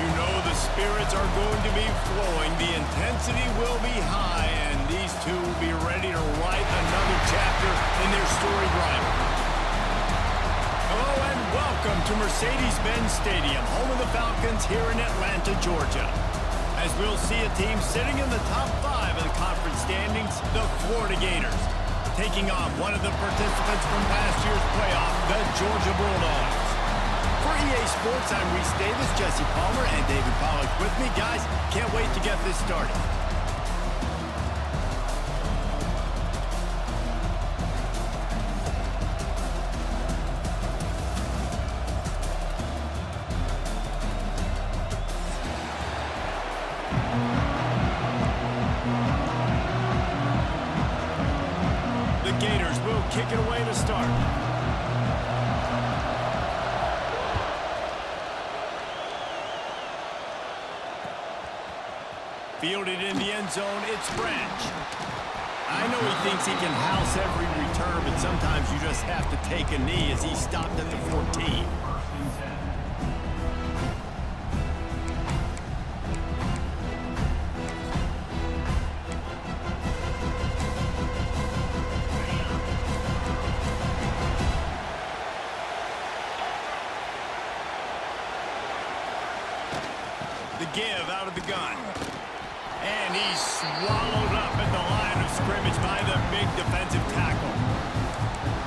You know the spirits are going to be flowing, the intensity will be high, and these two will be ready to write another chapter in their storied rivalry. Hello and welcome to Mercedes-Benz Stadium, home of the Falcons here in Atlanta, Georgia. As we'll see a team sitting in the top 5 of the conference standings, the Florida Gators, taking on one of the participants from last year's playoff, the Georgia Bulldogs. For EA Sports, I'm Reese Davis, Jesse Palmer, and David Pollack with me. Guys, can't wait to get this started. The Gators will kick it away to start. Fielded in the end zone, it's Branch. I know he thinks he can house every return, but sometimes you just have to take a knee as he stopped at the 14. The give out of the gun. And he's swallowed up at the line of scrimmage by the big defensive tackle.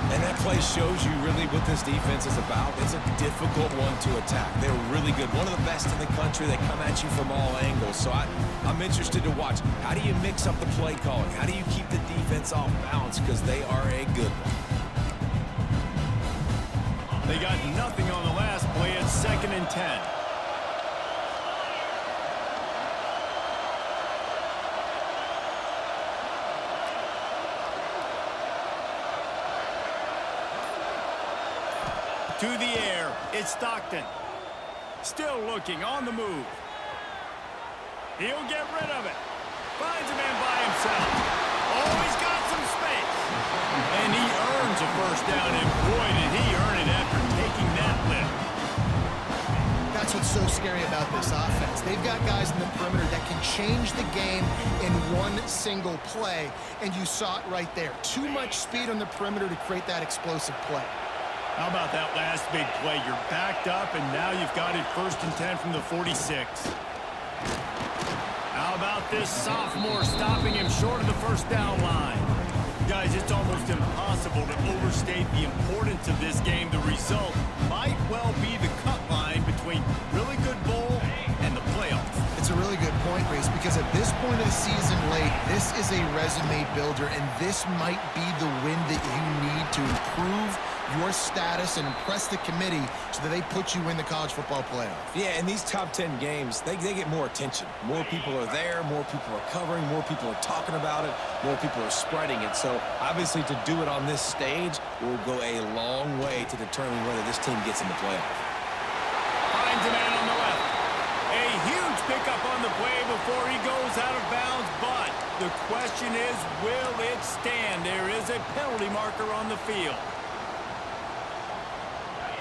And that play shows you really what this defense is about. It's a difficult one to attack. They're really good. One of the best in the country. They come at you from all angles. So I'm interested to watch. How do you mix up the play calling? How do you keep the defense off balance? Because they are a good one. They got nothing on the last play. It's 2nd and 10. To the air, it's Stockton. Still looking, on the move. He'll get rid of it. Finds a man by himself. Oh, he's got some space. And he earns a first down, and boy, did he earn it after taking that lift. That's what's so scary about this offense. They've got guys in the perimeter that can change the game in one single play, and you saw it right there. Too much speed on the perimeter to create that explosive play. How about that last big play? You're backed up, and now you've got it 1st and 10 from the 46. How about this sophomore stopping him short of the first down line? Guys, it's almost impossible to overstate the importance of this game. The result might well be the cut line between really good bowl and the playoffs. It's a really good point, Reese, because at this point of the season late, this is a resume builder, and this might be the win that you need to improve your status and impress the committee so that they put you in the college football playoff. Yeah, in these top 10 games, they get more attention. More people are there, more people are covering, more people are talking about it, more people are spreading it. So, obviously, to do it on this stage will go a long way to determine whether this team gets in the playoff. Finds a man on the left. A huge pickup on the play before he goes out of bounds, but the question is, will it stand? There is a penalty marker on the field.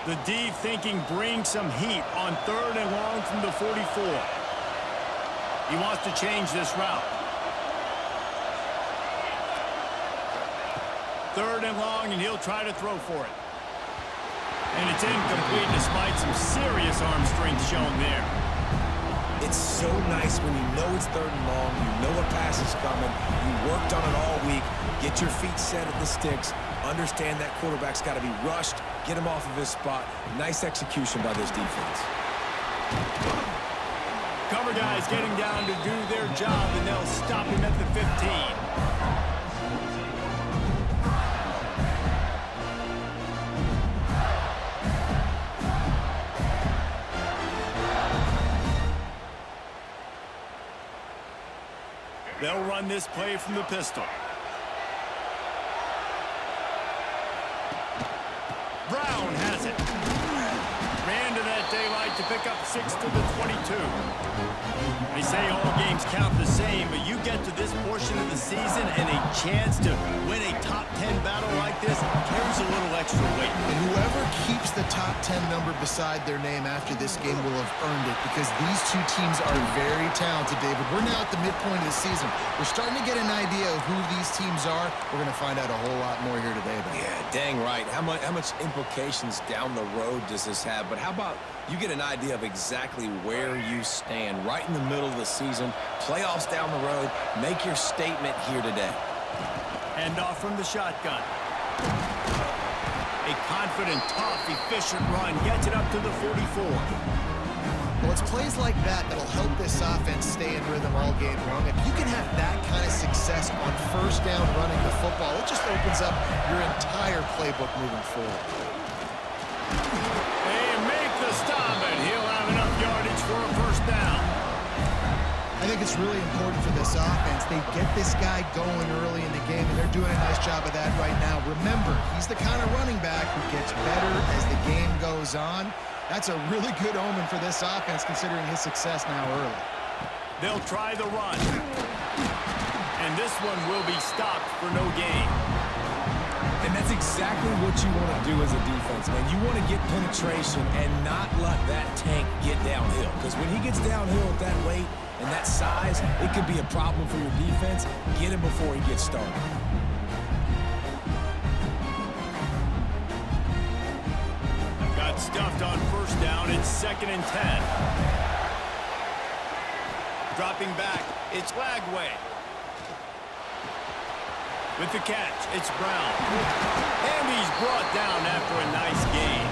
The D thinking bring some heat on 3rd and long from the 44. He wants to change this route. 3rd and long, and he'll try to throw for it. And it's incomplete despite some serious arm strength shown there. It's so nice when you know it's 3rd and long, you know a pass is coming, you worked on it all week, get your feet set at the sticks, understand that quarterback's got to be rushed, get him off of his spot. Nice execution by this defense. Cover guys getting down to do their job, and they'll stop him at the 15. They'll run this play from the pistol. Brown has it. Ran to that daylight to pick up 6 to the 22. They say all games count the same, but you get to this portion of the season and a chance to win a top 10 battle like this carries a little extra weight. And whoever keeps the top 10 number beside their name after this game will have earned it, because these two teams are very talented, David. We're now at the midpoint of the season. We're starting to get an idea of who these teams are. We're going to find out a whole lot more here today, though. Yeah, dang right. How much implications down the road does this have? But how about you get an idea of exactly where you stand right in the middle of the season, playoffs down the road, make your statement here today. Hand off from the shotgun. A confident, tough, efficient run gets it up to the 44. Well, it's plays like that that'll help this offense stay in rhythm all game long. If you can have that kind of success on first down running the football, it just opens up your entire playbook moving forward. They make the stop, and he'll have enough yardage for a first down. I think it's really important for this offense. They get this guy going early in the game, and they're doing a nice job of that right now. Remember, he's the kind of running back who gets better as the game goes on. That's a really good omen for this offense, considering his success now early. They'll try the run. And this one will be stopped for no gain. And that's exactly what you want to do as a defense, man. You want to get penetration and not let that tank get downhill. Because when he gets downhill at that weight and that size, it could be a problem for your defense. Get him before he gets started. Got stuffed on first down. It's 2nd and 10. Dropping back, it's Lagway. With the catch, it's Brown. And he's brought down after a nice gain.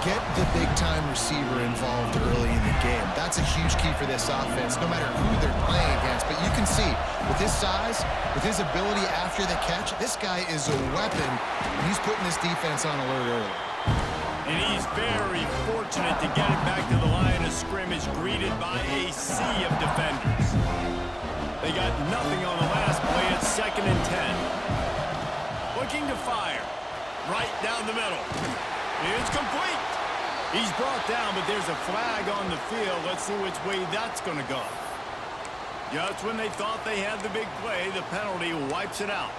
Get the big-time receiver involved early in the game. That's a huge key for this offense, no matter who they're playing against. But you can see, with his size, with his ability after the catch, this guy is a weapon, and he's putting this defense on alert early. And he's very fortunate to get it back to the line of scrimmage, greeted by a sea of defenders. They got nothing on the last play. It's 2nd and 10. Looking to fire. Right down the middle. It's complete. He's brought down, but there's a flag on the field. Let's see which way that's going to go. Just when they thought they had the big play, the penalty wipes it out.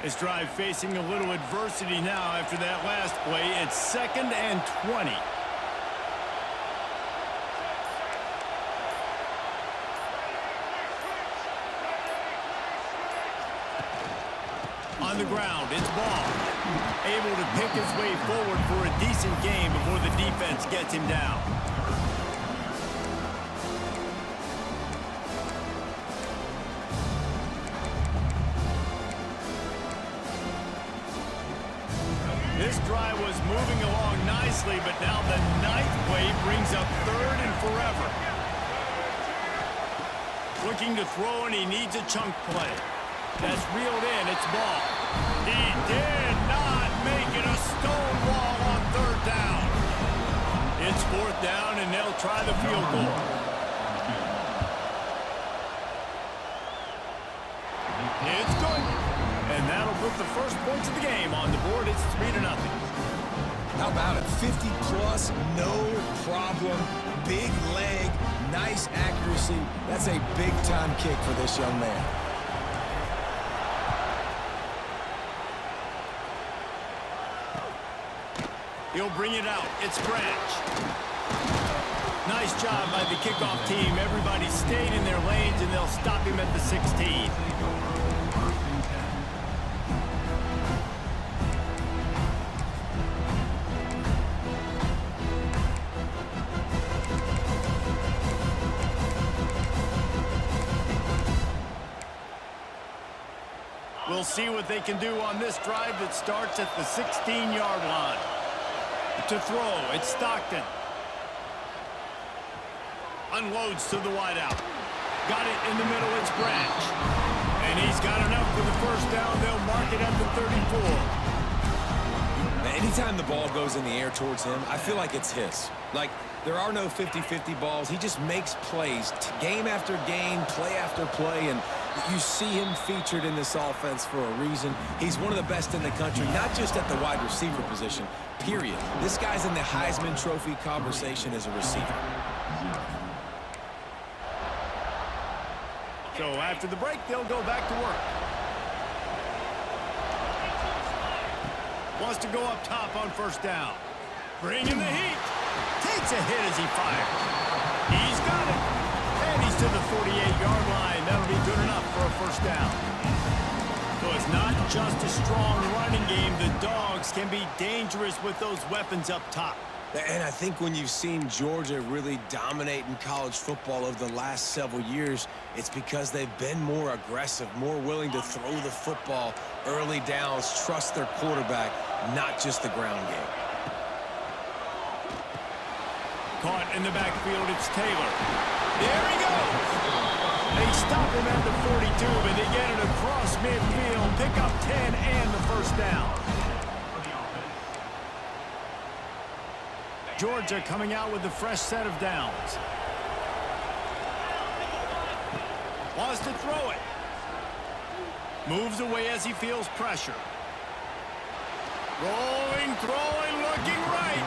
This drive facing a little adversity now after that last play. It's 2nd and 20. On the ground, it's Ball. Able to pick his way forward for a decent game before the defense gets him down. This drive was moving along nicely, but now the 9th play brings up 3rd and forever. Looking to throw, and he needs a chunk play. That's reeled in. It's Ball. He did not make it a stone wall on 3rd down. It's 4th down, and they'll try the field goal. It's good. And that'll put the first points of the game on the board. It's 3-0. How about it? 50-plus, no problem. Big leg, nice accuracy. That's a big-time kick for this young man. He'll bring it out. It's Branch. Nice job by the kickoff team. Everybody stayed in their lanes, and they'll stop him at the 16. We'll see what they can do on this drive that starts at the 16-yard line. To throw, it's Stockton. Unloads to the wideout. Got it in the middle, it's Branch. And he's got enough for the first down. They'll mark it at the 34. Now, anytime the ball goes in the air towards him, I feel like it's his. Like, there are no 50-50 balls. He just makes plays, game after game, play after play, and You see him featured in this offense for a reason. He's one of the best in the country, not just at the wide receiver position, period. This guy's in the Heisman Trophy conversation as a receiver. So after the break, they'll go back to work. Wants to go up top on first down. Bringing the heat. Takes a hit as he fires. He's got it. And he's to the 48-yard line. That'll be good enough for a first down. So it's not just a strong running game. The Dogs can be dangerous with those weapons up top. And I think when you've seen Georgia really dominate in college football over the last several years, it's because they've been more aggressive, more willing to throw the football early downs, trust their quarterback, not just the ground game. Caught in the backfield, it's Taylor. There he goes. They stop him at the 42, but they get it across midfield, pick up 10 and the first down. Georgia coming out with a fresh set of downs. Wants to throw it. Moves away as he feels pressure. Rolling, throwing, looking right.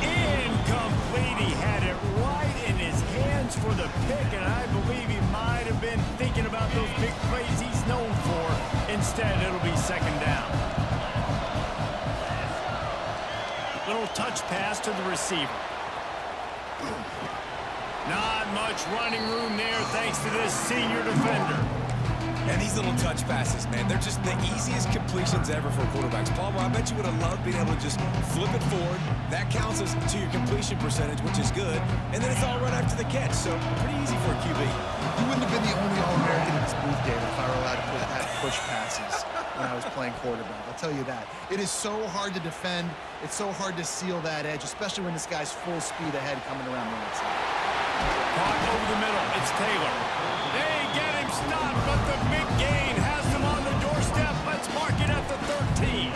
Incomplete. He had it right in his hands for the pick, and I believe he might have been thinking about those big plays he's known for. Instead, it'll be second down. Little touch pass to the receiver. Not much running room there thanks to this senior defender. And these little touch passes, man, they're just the easiest completions ever for quarterbacks. Palmer, I bet you would have loved being able to just flip it forward. That counts as to your completion percentage, which is good. And then it's all right after the catch, so pretty easy for a QB. You wouldn't have been the only All-American in this booth, David, if I were allowed to have push passes when I was playing quarterback. I'll tell you that. It is so hard to defend. It's so hard to seal that edge, especially when this guy's full speed ahead coming around the outside. Caught over the middle. It's Taylor. They get him stopped, but the big gain has him on the doorstep. Let's mark it at the 13.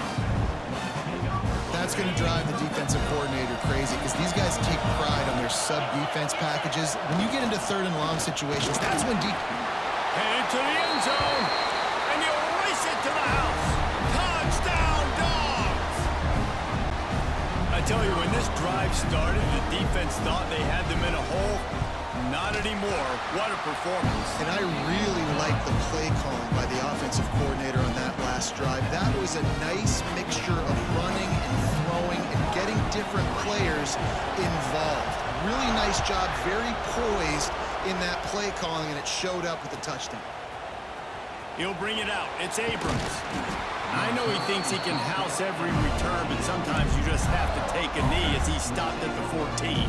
That's going to drive the defensive coordinator crazy because these guys take pride on their sub-defense packages. When you get into third and long situations, that's when Headed to the end zone, and you'll race it to the house. Touchdown, Dogs! I tell you, when this drive started, the defense thought they had them in a hole. Not anymore. What a performance. And I really like the play calling by the offensive coordinator on that last drive. That was a nice mixture of running and throwing and getting different players involved. Really nice job, very poised in that play calling, and it showed up with the touchdown. He'll bring it out. It's Abrams. I know he thinks he can house every return, but sometimes you just have to take a knee as he stopped at the 14.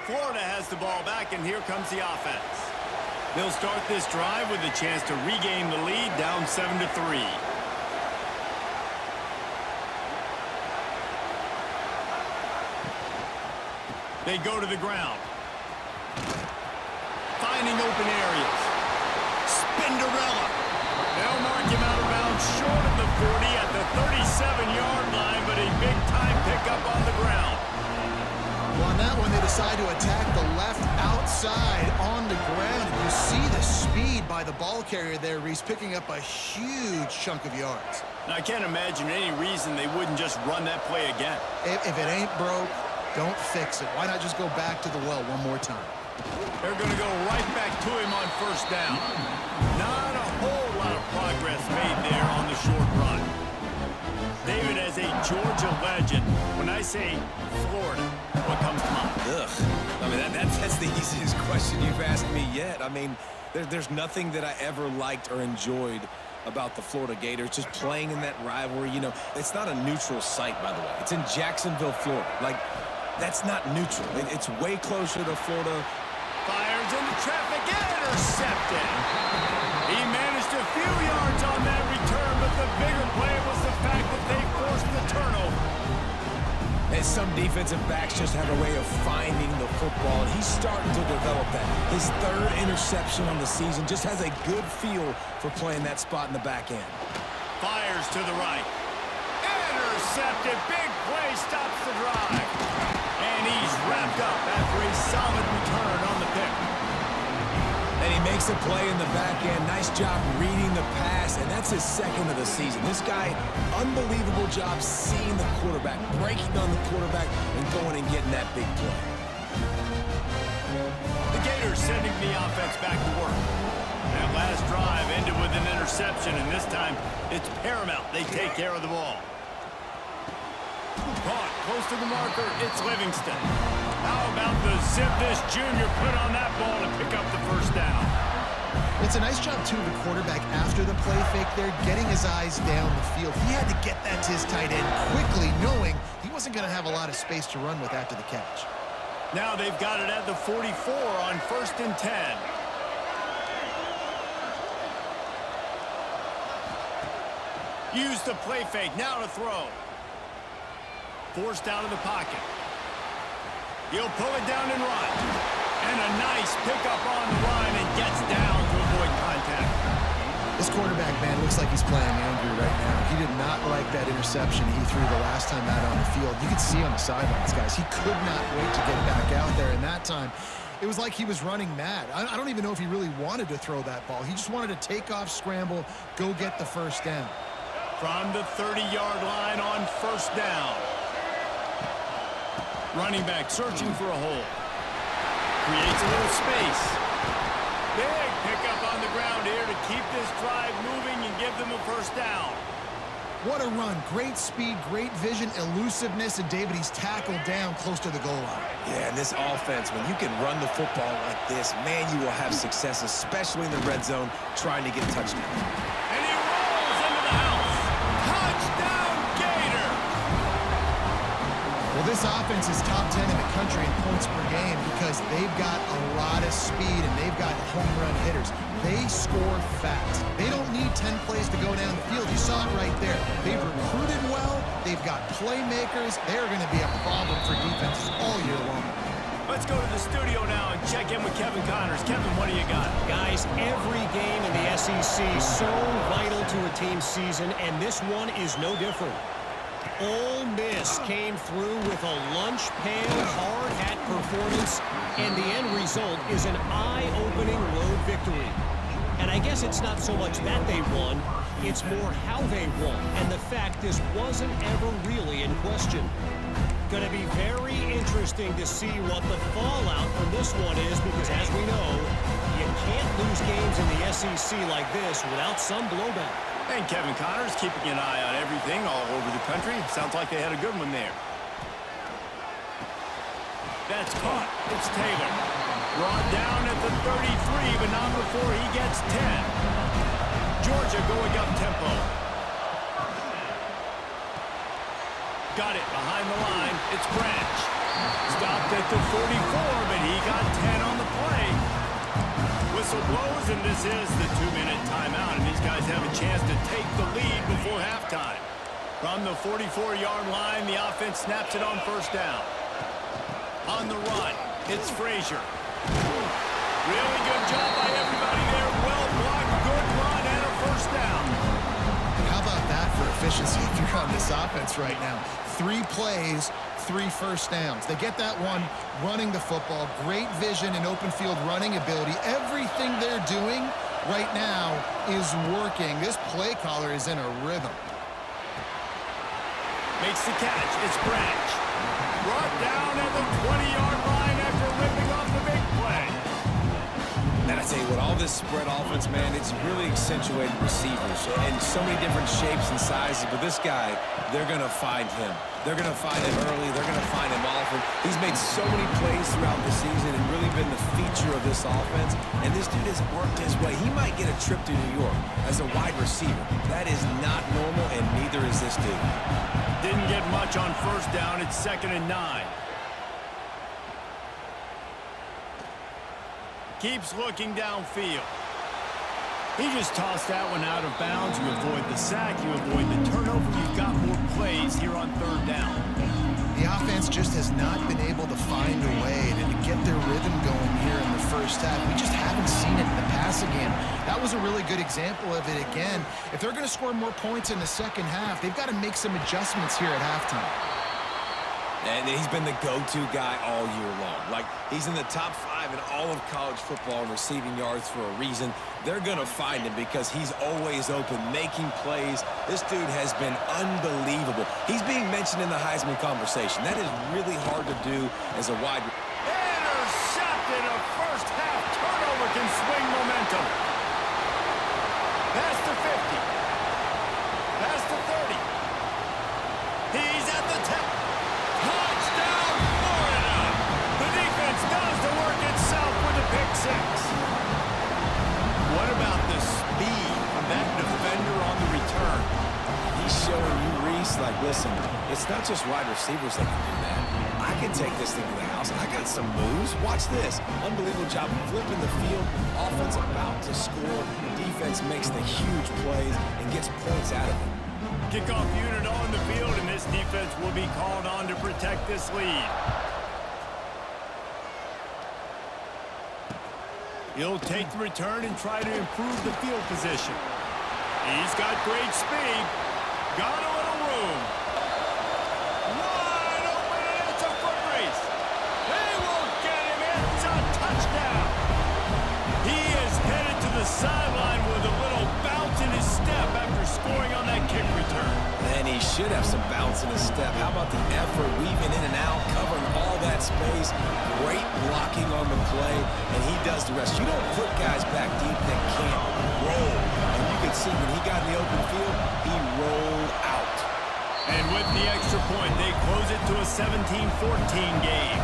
Florida has the ball back, and here comes the offense. They'll start this drive with a chance to regain the lead, down 7-3. They go to the ground. Finding open areas. Spinderella. They'll mark him out of bounds short of the 40 at the 37-yard line, but a big-time pickup on the ground. Well, on that one, they decide to attack the left outside on the ground. And you see the speed by the ball carrier there, Reese, picking up a huge chunk of yards. And I can't imagine any reason they wouldn't just run that play again. If it ain't broke, don't fix it. Why not just go back to the well one more time? They're going to go right back to him on first down. Not a whole lot of progress made there on the short run. David, as a Georgia legend, when I say Florida, what comes to mind? Ugh. I mean, that's the easiest question you've asked me yet. I mean, there's nothing that I ever liked or enjoyed about the Florida Gators, just playing in that rivalry. You know, it's not a neutral site, by the way. It's in Jacksonville, Florida. Like, that's not neutral. It's way closer to Florida. Fires into traffic, intercepted. He managed a few yards on that return, but the bigger play was the fact that they forced the turnover. And some defensive backs just have a way of finding the football, and he's starting to develop that. His third interception on the season, just has a good feel for playing that spot in the back end. Fires to the right. Intercepted. Big play stops the drive. And he's wrapped up after a solid return on the pick. And he makes a play in the back end. Nice job reading the pass, and that's his second of the season. This guy, unbelievable job seeing the quarterback, breaking on the quarterback, and going and getting that big play. The Gators sending the offense back to work. That last drive ended with an interception, and this time it's paramount they take care of the ball. Caught close to the marker, it's Livingston. How about the zip this junior put on that ball to pick up the first down? It's a nice job, too, of the quarterback after the play fake there, getting his eyes down the field. He had to get that to his tight end quickly, knowing he wasn't going to have a lot of space to run with after the catch. Now they've got it at the 44 on 1st and 10. Use the play fake, now to throw. Forced out of the pocket. He'll pull it down and run. And a nice pickup on the run and gets down to avoid contact. This quarterback, man, looks like he's playing angry right now. He did not like that interception he threw the last time out on the field. You could see on the sidelines, guys. He could not wait to get back out there, and that time it was like he was running mad. I don't even know if he really wanted to throw that ball. He just wanted to take off, scramble, go get the first down. From the 30-yard line on 1st down. Running back searching for a hole. Creates a little space. Big pickup on the ground here to keep this drive moving and give them a first down. What a run. Great speed, great vision, elusiveness, and David, he's tackled down close to the goal line. Yeah, and this offense, when you can run the football like this, man, you will have success, especially in the red zone, trying to get touchdowns. And he rolls into the house. Touchdown, Gator! Well, this offense is top 10 in the country in points per game because they've got a lot of speed and they've got home run hitters. They score fast. They don't need 10 plays to go down the field. You saw it right there. They've recruited well. They've got playmakers. They're going to be a problem for defenses all year long. Let's go to the studio now and check in with Kevin Connors. Kevin, what do you got? Guys, every game in the SEC is so vital to a team's season, and this one is no different. Ole Miss came through with a lunch pail hard hat performance, and the end result is an eye-opening road victory. And I guess it's not so much that they won, it's more how they won, and the fact this wasn't ever really in question. Going to be very interesting to see what the fallout from this one is, because as we know, you can't lose games in the SEC like this without some blowback. And Kevin Connors keeping an eye on everything all over the country. Sounds like they had a good one there. That's caught. It's Taylor. Brought down at the 33, but not before he gets 10. Georgia going up tempo. Got it behind the line. It's Branch. Stopped at the 44, but he got 10 on the play. Whistle blows, and this is the 2-minute timeout, and these guys have a chance to take the lead before halftime. From the 44-yard line, the offense snaps it on 1st down. On the run, it's Frazier. Really good job by everybody there. Well blocked, good run, and a 1st down. How about that for efficiency if you're on this offense right now? 3 plays, 3 first downs. They get that one running the football, great vision and open field running ability. Everything they're doing right now is working. This play caller is in a rhythm. Makes the catch. It's Branch. Brought down at the 20-yard line after ripping off the big play. And I tell you what, all this spread offense, man, it's really accentuated receivers and so many different shapes and sizes. But this guy, they're going to find him. They're going to find him early. They're going to find him often. He's made so many plays throughout the season and really been the feature of this offense. And this dude has worked his way. He might get a trip to New York as a wide receiver. That is not normal, and neither is this dude. Didn't get much on 1st down. It's 2nd and 9. Keeps looking downfield. He just tossed that one out of bounds. You avoid the sack. You avoid the turnover. You've got more plays here on 3rd down. The offense just has not been able to find a way to get their rhythm going here in the 1st first half. We just haven't seen it in the passing game. That was a really good example of it again. If they're going to score more points in the second half, they've got to make some adjustments here at halftime. And he's been the go-to guy all year long. Like, he's in the top 5 in all of college football in receiving yards for a reason. They're going to find him because he's always open, making plays. This dude has been unbelievable. He's being mentioned in the Heisman conversation. That is really hard to do as a wide receiver. Intercepted. A first-half turnover can swing momentum. Past the 50. Past the 30. He's at the 10. Touchdown, Florida! The defense does the work itself with a pick 6. What about the speed of that defender on the return? He's showing you, Reese, like, listen, it's not just wide receivers that can do that. I can take this thing to the house. I got some moves. Watch this. Unbelievable job flipping the field. Offense about to score. Defense makes the huge plays and gets points out of it. Kickoff unit on the field, and this defense will be called on to protect this lead. He'll take the return and try to improve the field position. He's got great speed. Got a little room. Wide open, and it's a foot race. They won't get him. It's a touchdown. He is headed to the sideline with a little bounce in his step after scoring on that kick return. And he should have some bounce in his step. How about the effort, weaving in and out, covering all that space. Great blocking on the play, and he does the rest. You don't put guys back deep that can't roll. And you can see when he got in the open field, he rolled out. And with the extra point, they close it to a 17-14 game.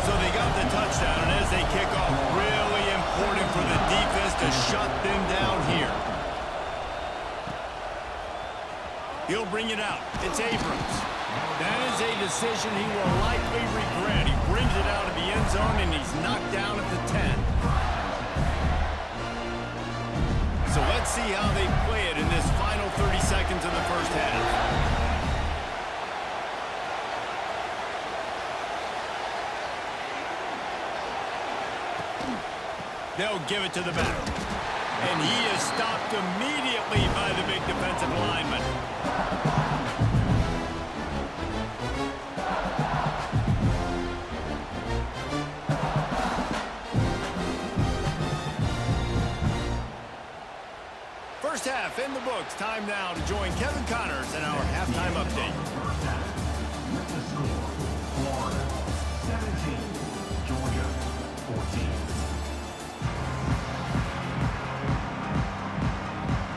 So they got the touchdown, and as they kick off, really important for the defense to shut them down here. He'll bring it out. It's Abrams. That is a decision he will likely regret. He brings it out of the end zone, and he's knocked down at the 10. So let's see how they play it in this final 30 seconds of the first half. They'll give it to the back. And he is stopped immediately by the big defensive lineman. First half in the books. Time now to join Kevin Connors in our halftime update. With the score, Florida 17, Georgia 14.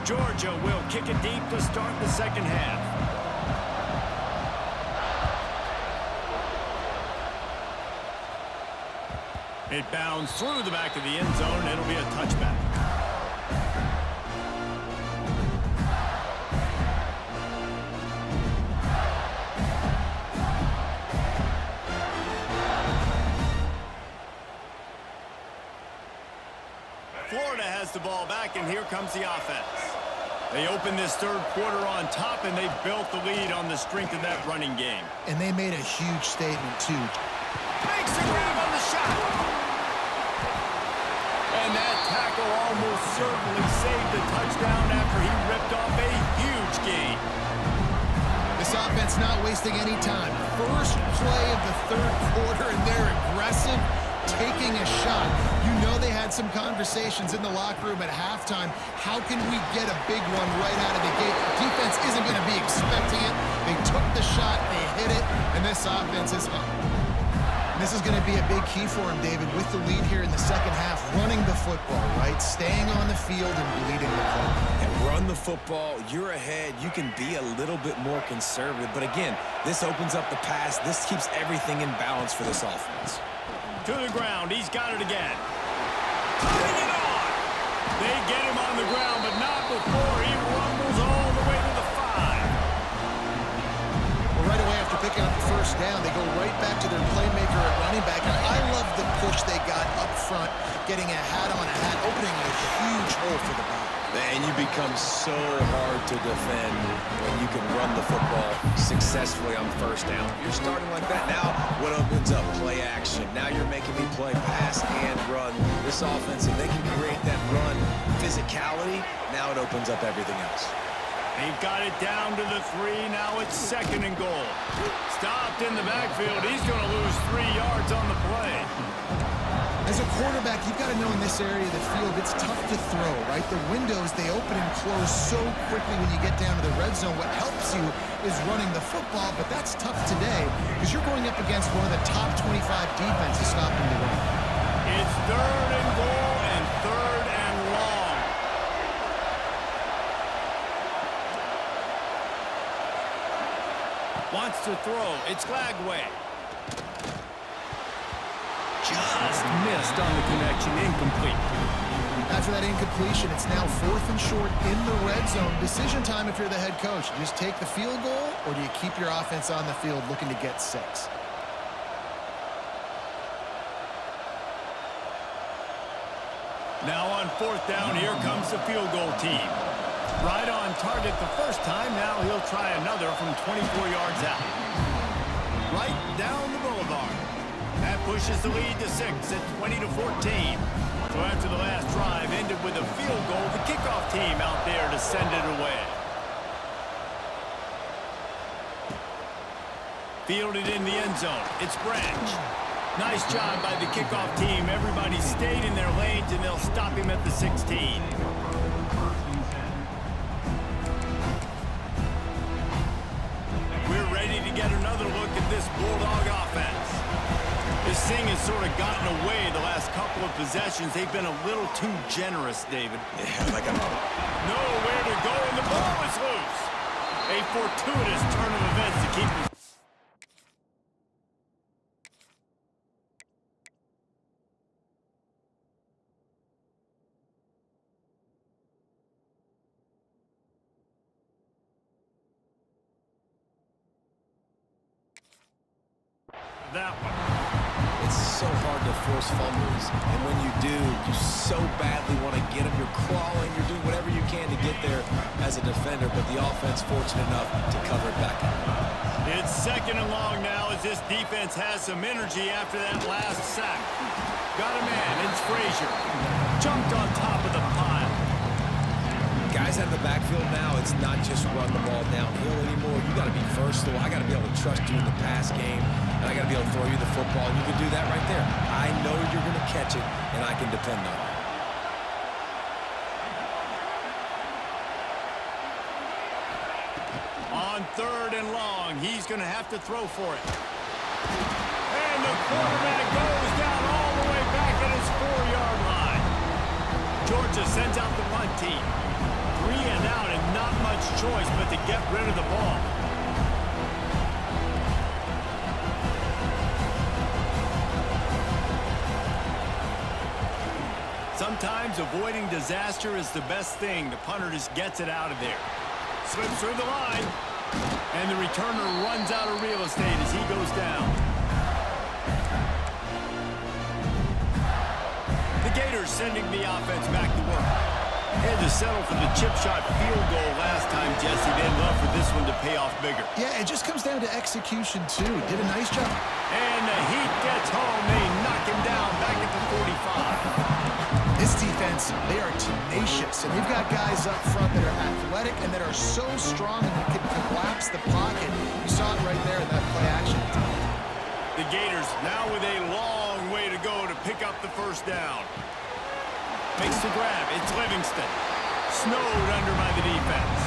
Georgia will kick it deep to start the second half. It bounds through the back of the end zone. It'll be a touchback. Florida has the ball back, and here comes the offense. They open this third quarter on top, and they built the lead on the strength of that running game. And they made a huge statement, too. Makes the grab on the shot. And that tackle almost certainly saved the touchdown after he ripped off a huge gain. This offense not wasting any time. First play of the third quarter, and they're aggressive, taking a shot. You know they had some conversations in the locker room at halftime. How can we get a big one right out of the gate? Defense isn't going to be expecting it. They took the shot, they hit it, and this offense is up. This is going to be a big key for him, David, with the lead here in the second half, running the football, right? Staying on the field and leading the clock. And run the football, you're ahead, you can be a little bit more conservative. But again, this opens up the pass. This keeps everything in balance for this offense. To the ground, he's got it again. Putting it on! They get him on the ground, but not before he rumbles all the way to the 5. Well, right away after picking up the first down, they go right back to their playmaker at running back. And I love the push they got up front, getting a hat on a hat, opening a huge hole for the ball. And you become so hard to defend when you can run the football successfully on first down. You're starting like that. Now, what opens up? Play action. Now you're making me play pass and run. This this offense, if they can create that run physicality, now it opens up everything else. They've got it down to the 3. Now it's 2nd and goal. Stopped in the backfield. He's going to lose 3 yards on the play. As a quarterback, you've got to know in this area of the field, it's tough to throw, right? The windows, they open and close so quickly when you get down to the red zone. What helps you is running the football, but that's tough today because you're going up against one of the top 25 defenses stopping the run. It's 3rd and goal and 3rd and long. Wants to throw. It's Glagway. Just missed on the connection. Incomplete. After that incompletion, it's now 4th and short in the red zone. Decision time if you're the head coach. Do you just take the field goal, or do you keep your offense on the field looking to get 6? Now on 4th down, here comes the field goal team. Right on target the first time. Now he'll try another from 24 yards out. Right down the boulevard. That pushes the lead to 6 at 20-14. So after the last drive ended with a field goal, the kickoff team out there to send it away. Fielded in the end zone. It's Branch. Nice job by the kickoff team. Everybody stayed in their lanes, and they'll stop him at the 16. We're ready to get another look at this Bulldog offense. This thing has sort of gotten away the last couple of possessions. They've been a little too generous, David. Yeah, like Nowhere to go, and the ball is loose. A fortuitous turn of events to keep him. That one. It's so hard to force fumbles, and when you do, you so badly want to get them. You're crawling, you're doing whatever you can to get there as a defender, but the offense fortunate enough to cover it back. It's 2nd and long now as this defense has some energy after that last sack. Got a man, it's Frazier. Jumped on top of the pile. Guys out of the backfield now, it's not just run the ball downhill anymore. You got to be versatile. I got to be able to trust you in the pass game, and I got to be able to throw you the football. You can do that right there. I know you're going to catch it, and I can depend on it. On 3rd and long, he's going to have to throw for it. And the quarterback goes down all the way back at his 4-yard line. Georgia sends out the punt team. 3 and out and not much choice but to get rid of the ball. Sometimes avoiding disaster is the best thing. The punter just gets it out of there. Slips through the line. And the returner runs out of real estate as he goes down. The Gators sending the offense back to work. Had to settle for the chip shot field goal last time, Jesse. They'd love for this one to pay off bigger. Yeah, it just comes down to execution, too. Did a nice job. And the heat gets home. They knock him down back at the 45. This defense, they are tenacious, and they've got guys up front that are athletic and that are so strong and that can collapse the pocket. You saw it right there in that play action. The Gators now with a long way to go to pick up the first down. Makes the grab. It's Livingston. Snowed under by the defense.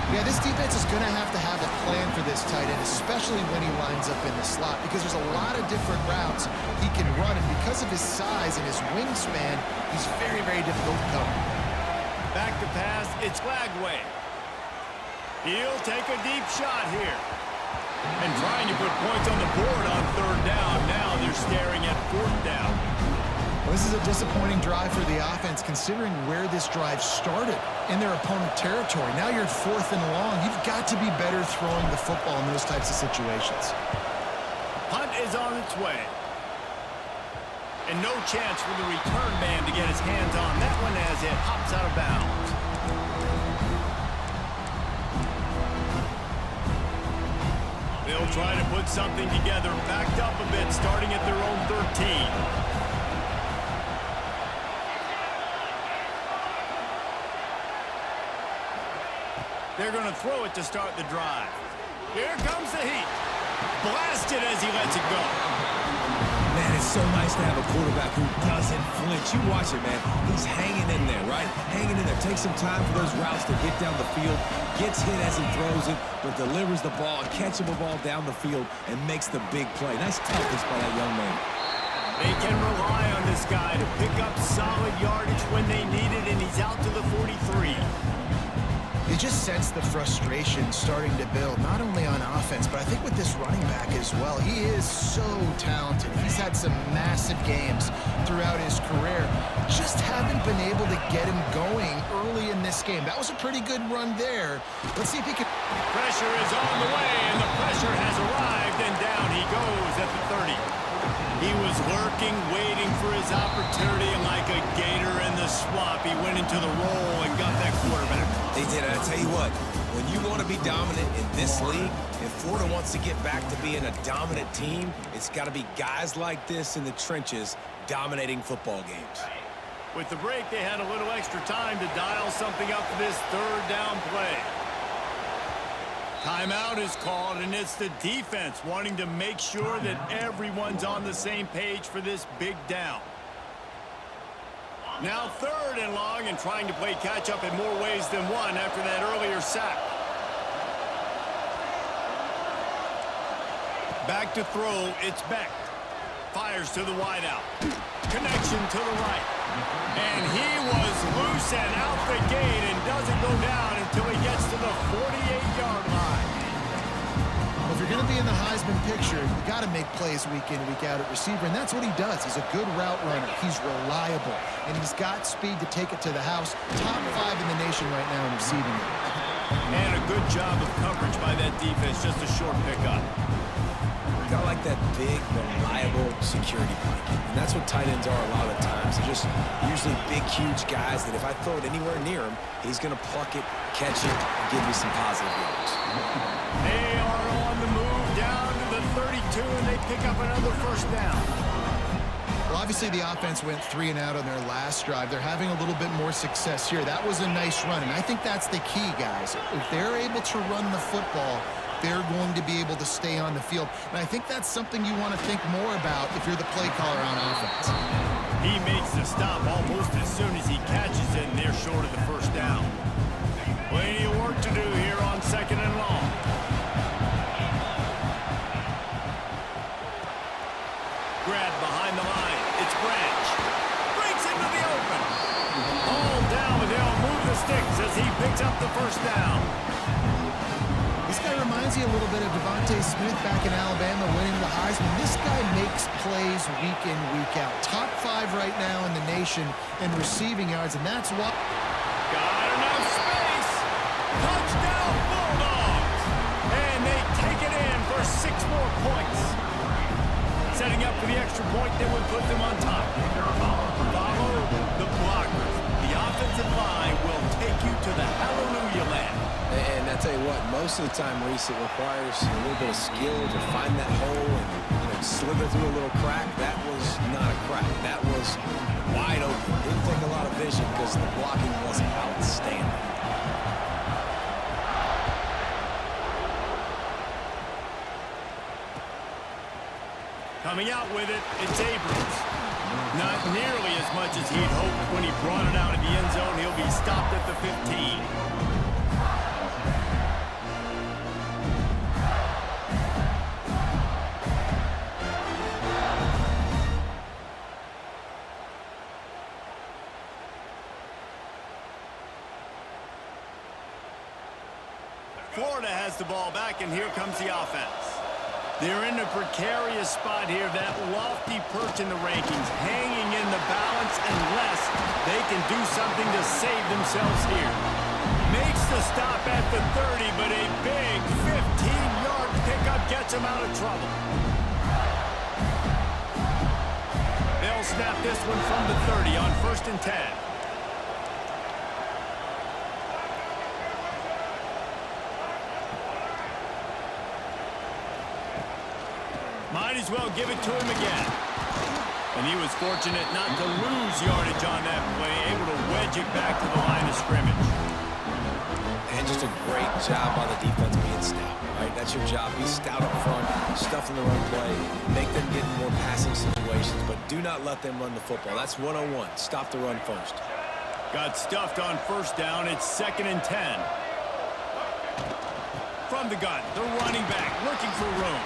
Yeah, this defense is going to have a plan for this tight end, especially when he lines up in the slot, because there's a lot of different routes he can run, and because of his size and his wingspan, he's very, very difficult to cover. Back to pass. It's Glagway. He'll take a deep shot here. And trying to put points on the board on 3rd down. Now they're staring at 4th down. Well, this is a disappointing drive for the offense, considering where this drive started in their opponent territory. Now you're at 4th and long. You've got to be better throwing the football in those types of situations. Punt is on its way. And no chance for the return man to get his hands on that one as it hops out of bounds. They'll try to put something together, backed up a bit, starting at their own 13. They're going to throw it to start the drive. Here comes the heat. Blasted as he lets it go. Man, it's so nice to have a quarterback who doesn't flinch. You watch it, man. He's hanging in there, right? Hanging in there. Takes some time for those routes to get down the field. Gets hit as he throws it, but delivers the ball, catchable ball down the field, and makes the big play. Nice toughness by that young man. They can rely on this guy to pick up solid yardage when they need it, and he's out to the 43. You just sense the frustration starting to build, not only on offense, but I think with this running back as well. He is so talented. He's had some massive games throughout his career. Just haven't been able to get him going early in this game. That was a pretty good run there. Let's see if he can... Pressure is on the way, and the pressure has arrived, and down he goes at the 30. He was lurking, waiting for his opportunity, and like a gator in the swamp, he went into the roll and got that quarterback. They did. I tell you what, when you want to be dominant in this league, if Florida wants to get back to being a dominant team, it's got to be guys like this in the trenches dominating football games. With the break, they had a little extra time to dial something up for this third down play. Timeout is called, and it's the defense wanting to make sure that everyone's on the same page for this big down. Now 3rd and long, and trying to play catch-up in more ways than one after that earlier sack. Back to throw, it's Beck. Fires to the wideout. Connection to the right. And he was loose and out the gate and doesn't go down until he gets to the 48-yard line. Well, if you're going to be in the Heisman picture, you got to make plays week in, week out at receiver, and that's what he does. He's a good route runner. He's reliable, and he's got speed to take it to the house. Top 5 in the nation right now in receiving it. And a good job of coverage by that defense, just a short pickup. Got like that big, reliable security blanket. And that's what tight ends are a lot of the times. They're just usually big, huge guys that if I throw it anywhere near him, he's going to pluck it, catch it, and give me some positive yards. They are on the move down to the 32, and they pick up another first down. Well, obviously the offense went 3 and out on their last drive. They're having a little bit more success here. That was a nice run, and I think that's the key, guys. If they're able to run the football, they're going to be able to stay on the field. And I think that's something you want to think more about if you're the play caller on offense. He makes the stop almost as soon as he catches it, and they're short of the first down. Plenty of work to do here on 2nd and long. Grab behind the line. It's Branch. Breaks into the open. All down, but they'll move the sticks as he picks up the first down. This guy reminds you a little bit of Devontae Smith back in Alabama winning the Heisman. This guy makes plays week in, week out. Top 5 right now in the nation in receiving yards, and that's what... Got enough space. Touchdown Bulldogs. And they take it in for 6 more points. Setting up for the extra point that would put them on top. Follow the blockers. The offensive line will take you to the hallelujah land. And I tell you what, most of the time, Reese, it requires a little bit of skill to find that hole and slither through a little crack. That was not a crack. That was wide open. Didn't take a lot of vision because the blocking was outstanding. Coming out with it, it's Abrams. Not nearly as much as he'd hoped when he brought it out of the end zone. He'll be stopped at the 15. Florida has the ball back, and here comes the offense. They're in a precarious spot here, that lofty perch in the rankings, hanging in the balance unless they can do something to save themselves here. Makes the stop at the 30, but a big 15-yard pickup gets him out of trouble. They'll snap this one from the 30 on 1st and 10. Might as well give it to him again. And he was fortunate not to lose yardage on that play, able to wedge it back to the line of scrimmage. And just a great job by the defense being stout, right? That's your job. Be stout up front, stuff in the run play, make them get in more passing situations, but do not let them run the football. That's 101. Stop the run first. Got stuffed on first down. It's 2nd and 10. From the gun, the running back looking for room.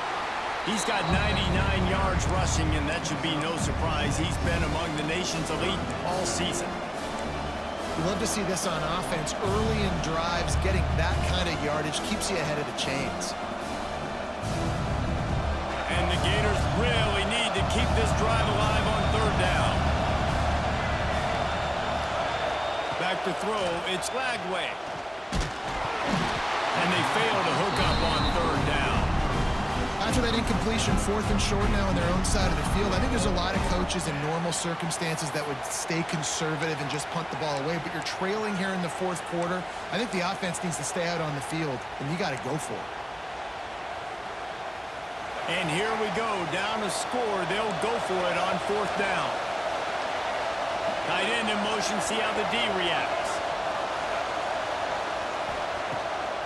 He's got 99 yards rushing, and that should be no surprise. He's been among the nation's elite all season. You love to see this on offense. Early in drives, getting that kind of yardage keeps you ahead of the chains. And the Gators really need to keep this drive alive on 3rd down. Back to throw, it's Lagway. And they fail to hook up on 3rd down. After that incompletion, 4th and short now on their own side of the field, I think there's a lot of coaches in normal circumstances that would stay conservative and just punt the ball away, but you're trailing here in the 4th quarter. I think the offense needs to stay out on the field, and you got to go for it. And here we go, down to score. They'll go for it on 4th down. Tight end in motion, see how the D reacts.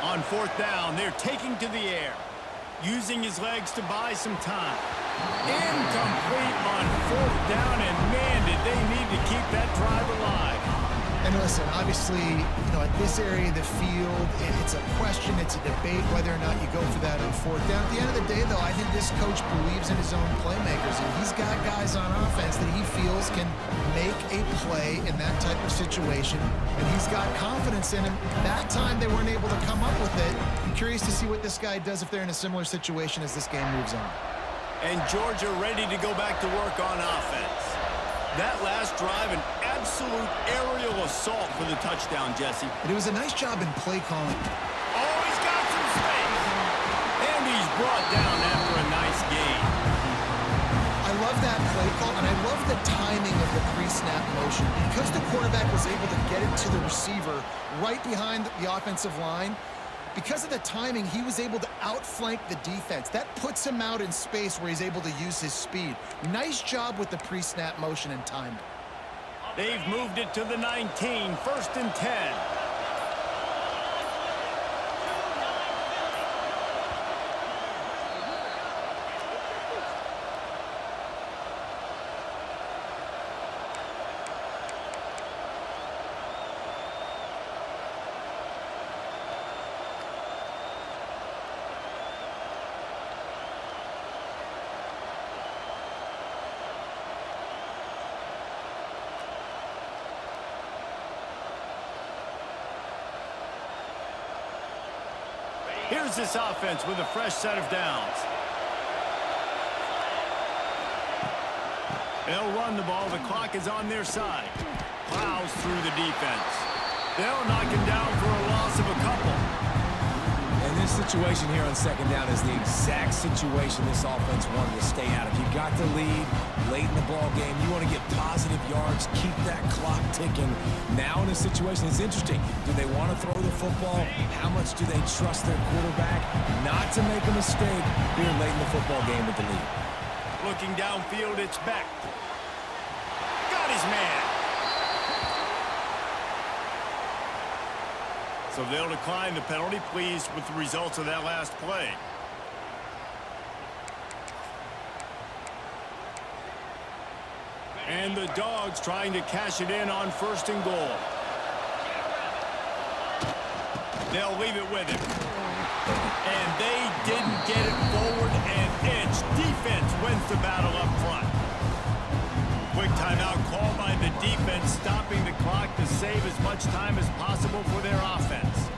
On 4th down, they're taking to the air, using his legs to buy some time. Incomplete on 4th down, and man, did they need to keep that drive alive. And listen, obviously, at this area of the field, it's a question, it's a debate whether or not you go for that on 4th down. At the end of the day, though, I think this coach believes in his own playmakers, and he's got guys on offense that he feels can make a play in that type of situation, and he's got confidence in him. That time they weren't able to come up with it. I'm curious to see what this guy does if they're in a similar situation as this game moves on. And Georgia ready to go back to work on offense. That last drive, an absolute aerial assault for the touchdown, Jesse. But it was a nice job in play calling. Oh, he's got some space. And he's brought down after a nice gain. I love that play call, and I love the timing of the pre-snap motion. Because the quarterback was able to get it to the receiver right behind the offensive line, because of the timing, he was able to outflank the defense. That puts him out in space where he's able to use his speed. Nice job with the pre-snap motion and timing. They've moved it to the 19, 1st and 10. Here's this offense with a fresh set of downs. They'll run the ball. The clock is on their side. Plows through the defense. They'll knock him down for a loss of a couple. And this situation here on 2nd down is the exact situation this offense wanted to stay out of. You got the lead late in the ball game. You want to get positive yards, keep that clock ticking. Now in this situation, it's interesting. Do they want to throw the football? How much do they trust their quarterback not to make a mistake here late in the football game with the lead? Looking downfield, it's Beck. Got his man. So they'll decline the penalty, pleased with the results of that last play. And the Dogs trying to cash it in on 1st and goal. They'll leave it with him. And they didn't get it forward an inch. Defense wins the battle up front. Quick timeout called by the defense, stopping the clock to save as much time as possible for their offense.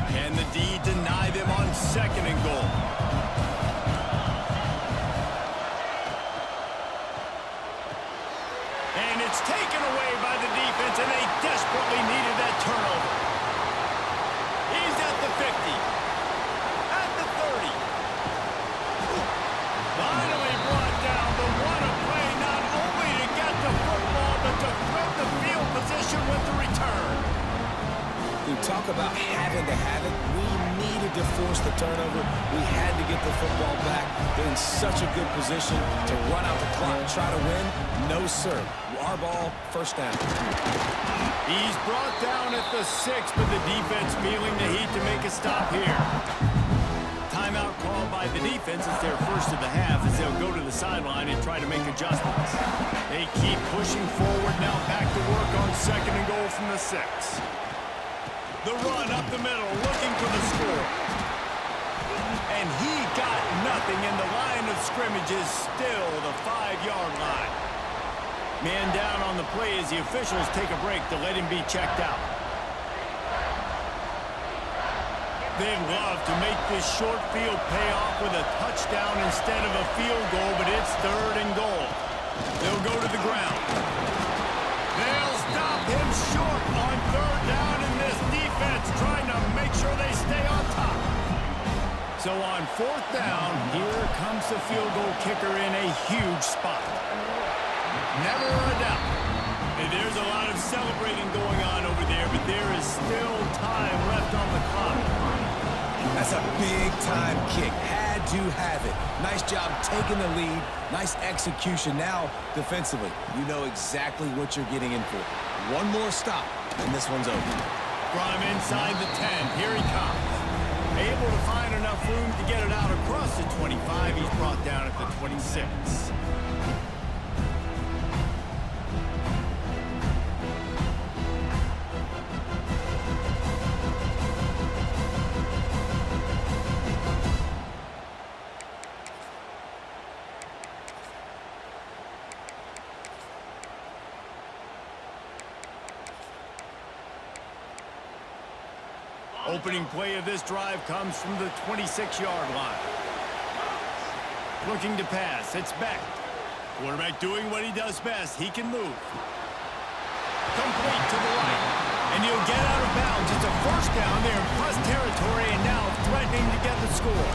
Can the D deny them on 2nd and goal? And it's taken away by the defense, and they desperately needed that turnover. He's at the 50. At the 30. Finally brought down the one-a-play, not only to get the football, but to flip the field position with the return. Dude, talk about having to have it. We need needed to force the turnover. We had to get the football back. They're in such a good position to run out the clock and try to win. No, sir. Our ball, first down. He's brought down at the 6, but the defense feeling the heat to make a stop here. Timeout called by the defense. It's their first of the half as they'll go to the sideline and try to make adjustments. They keep pushing forward now, back to work on 2nd and goal from the 6. The run up the middle, looking for the score. And he got nothing, and the line of scrimmage is still the 5-yard line. Man down on the play as the officials take a break to let him be checked out. They'd love to make this short field pay off with a touchdown instead of a field goal, but it's 3rd and goal. They'll go to the ground. They'll stop him short on 3rd down, and this defense trying to make sure they stay on top. So on 4th down, here comes the field goal kicker in a huge spot. Never a doubt. And there's a lot of celebrating going on over there, but there is still time left on the clock. That's a big-time kick. Had to have it. Nice job taking the lead. Nice execution. Now, defensively, you know exactly what you're getting in for. One more stop, and this one's over. From inside the 10, here he comes. Able to find enough room to get it out across the 25. He's brought down at the 26. Opening play of this drive comes from the 26-yard line. Looking to pass. It's back. Quarterback doing what he does best. He can move. Complete to the right. And he'll get out of bounds. It's a first down. They're in plus territory and now threatening to get the score.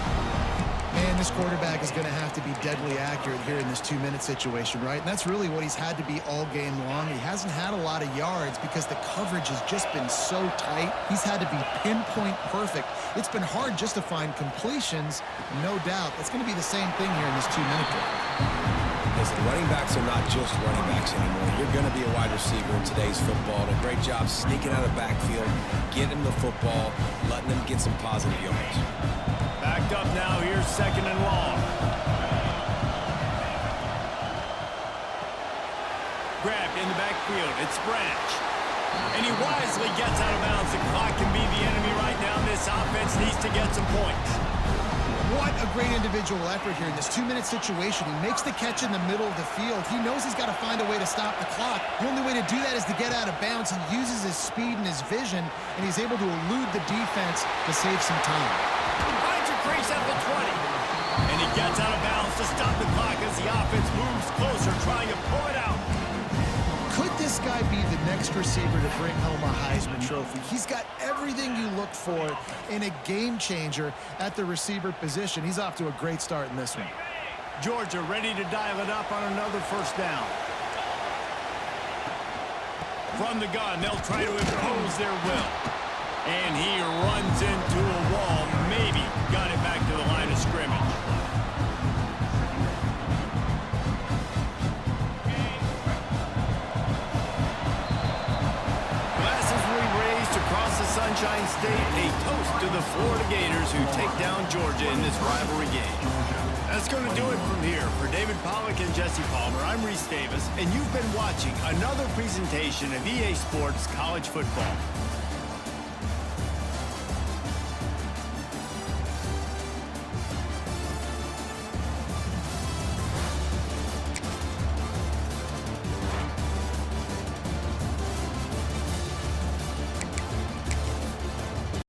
Man, this quarterback is going to have to be deadly accurate here in this 2-minute situation, right? And that's really what he's had to be all game long. He hasn't had a lot of yards because the coverage has just been so tight. He's had to be pinpoint perfect. It's been hard just to find completions, no doubt. That's going to be the same thing here in this 2-minute drive. Listen, running backs are not just running backs anymore. You're going to be a wide receiver in today's football. And a great job sneaking out of the backfield, getting the football, letting them get some positive yards. Backed up now, here's 2nd and long. Grabbed in the backfield, it's Branch. And he wisely gets out of bounds. The clock can be the enemy right now. This offense needs to get some points. What a great individual effort here in this 2-minute situation. He makes the catch in the middle of the field. He knows he's got to find a way to stop the clock. The only way to do that is to get out of bounds. He uses his speed and his vision, and he's able to elude the defense to save some time. Finds a crease at the 20. And he gets out of bounds to stop the clock as the offense moves closer, trying to pull it out. Could this guy be the next receiver to bring home a Heisman Trophy? He's got everything you look for in a game changer at the receiver position. He's off to a great start in this one. Georgia ready to dial it up on another first down. From the gun, they'll try to impose their will. And he runs into a wall. Maybe got it back to the line of scrimmage. Sunshine State, a toast to the Florida Gators who take down Georgia in this rivalry game. That's going to do it from here. For David Pollack and Jesse Palmer, I'm Reese Davis, and you've been watching another presentation of EA Sports College Football.